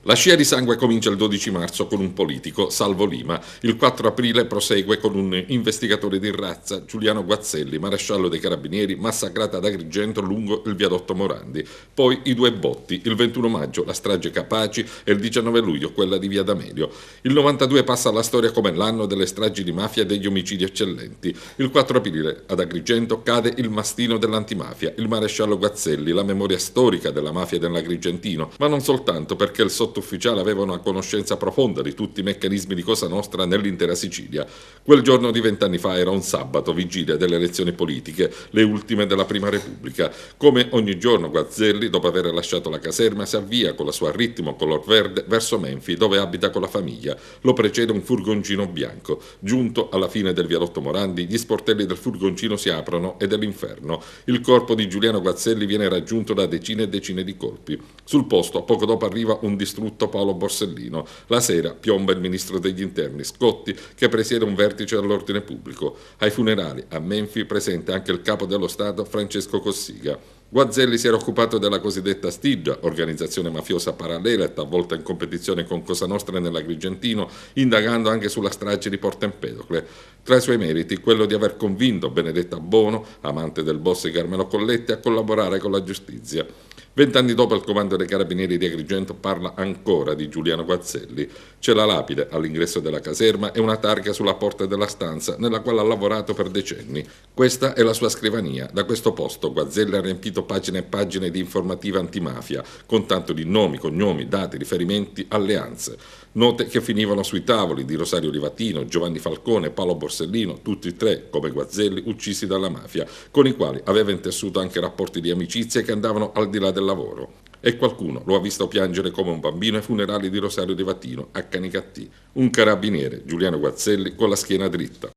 La scia di sangue comincia il 12 marzo con un politico, Salvo Lima. Il 4 aprile prosegue con un investigatore di razza, Giuliano Guazzelli, maresciallo dei Carabinieri, massacrato ad Agrigento lungo il viadotto Morandi. Poi i due botti, il 21 maggio la strage Capaci e il 19 luglio quella di Via D'Amelio. Il 92 passa alla storia come l'anno delle stragi di mafia e degli omicidi eccellenti. Il 4 aprile ad Agrigento cade il mastino dell'antimafia, il maresciallo Guazzelli, la memoria storica della mafia dell'Agrigentino, ma non soltanto perché il sottufficiale aveva una conoscenza profonda di tutti i meccanismi di Cosa Nostra nell'intera Sicilia. Quel giorno di 20 anni fa era un sabato, vigilia delle elezioni politiche, le ultime della Prima Repubblica. Come ogni giorno Guazzelli, dopo aver lasciato la caserma, si avvia con la sua ritmo color verde verso Menfi, dove abita con la famiglia. Lo precede un furgoncino bianco. Giunto alla fine del viadotto Morandi, gli sportelli del furgoncino si aprono ed è l'inferno. Il corpo di Giuliano Guazzelli viene raggiunto da decine e decine di colpi. Sul posto, poco dopo, arriva un distrutto Paolo Borsellino. La sera piomba il ministro degli interni, Scotti, che presiede un vertice dell'ordine pubblico. Ai funerali a Menfi presente anche il capo dello Stato Francesco Cossiga. Guazzelli si era occupato della cosiddetta Stigia, organizzazione mafiosa parallela e talvolta in competizione con Cosa Nostra nell'Agrigentino, indagando anche sulla strage di Porto Empedocle. Tra i suoi meriti quello di aver convinto Benedetta Bono, amante del boss Carmelo Colletti, a collaborare con la giustizia. 20 anni dopo il comando dei Carabinieri di Agrigento parla ancora di Giuliano Guazzelli. C'è la lapide all'ingresso della caserma e una targa sulla porta della stanza nella quale ha lavorato per decenni. Questa è la sua scrivania. Da questo posto Guazzelli ha riempito pagine e pagine di informativa antimafia, con tanto di nomi, cognomi, dati, riferimenti, alleanze. Note che finivano sui tavoli di Rosario Livatino, Giovanni Falcone e Paolo Borsellino, tutti e tre, come Guazzelli, uccisi dalla mafia, con i quali aveva intessuto anche rapporti di amicizia che andavano al di là del lavoro. E qualcuno lo ha visto piangere come un bambino ai funerali di Rosario Livatino, a Canicattì. Un carabiniere, Giuliano Guazzelli, con la schiena dritta.